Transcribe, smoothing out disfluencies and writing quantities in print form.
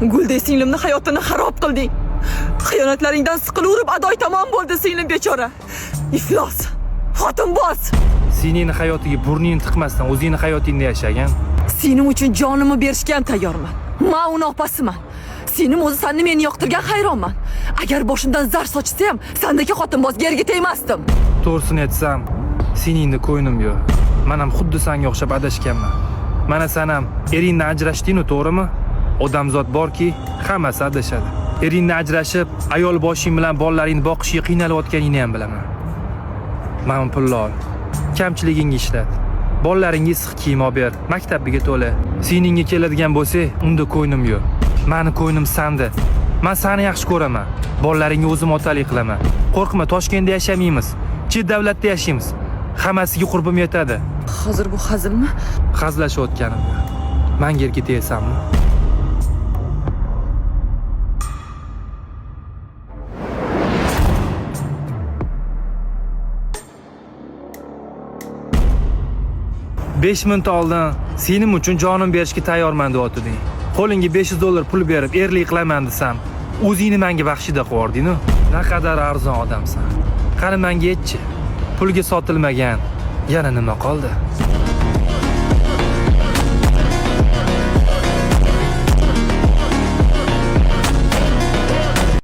Gulday singlimni hayotini xarob qilding. Xiyonatlaringdan siqilaverib adoy tamom bo'ldi singlim bechora. Iflos. Xotinboz. Seningni hayotiga burningni tiqmasdan o'zingni hayotingda yashagan. Sening uchun jonimni berishga ham tayyorman. Men uni opasiman. Sening o'zi seni meni yoqtirgan hayronman. Agar boshimdan zar sochsa ham, sendagi xotinbozga erga tegmasdim. To'g'risini aytsam, seningni ko'nglim yo'q. Men ham xuddi senga o'xshab adashganman. Mana sen ham eringdan ajrashding-ku, to'g'rimi? Odamzod borki, hammasi adashadi. Eringdan ajrashib, ayol boshing bilan bolalaringni boqishga qiynalayotganingni ham bilaman. Men pulni ol. Kamchiligingni ishlat. Bolalaringga issiq kiyim olib ber, maktabiga to'la. Seningga keladigan bo'lsa, unda ko'nglim yo'q. Meni ko'nglim senda. Men seni yaxshi ko'raman. Bolalaringga o'zim otalik qilaman. Qo'rqma, Toshkentda yashamaymiz. Chet davlatda yashaymiz. Hammasiga qurbim yetadi. Hozir bu hazilmi? Hazlashayotganim. Menga erga tegasanmi? $5 ming oldin sening uchun jonim berishga tayyorman deyotding. Qo'lingga $500 pul berib erlik qilaman desam, o'zingni menga baxshida qo'yording-ku. Naqadar arzon odamsan. Qani menga aytchi, pulga sotilmagan yana nima qoldi?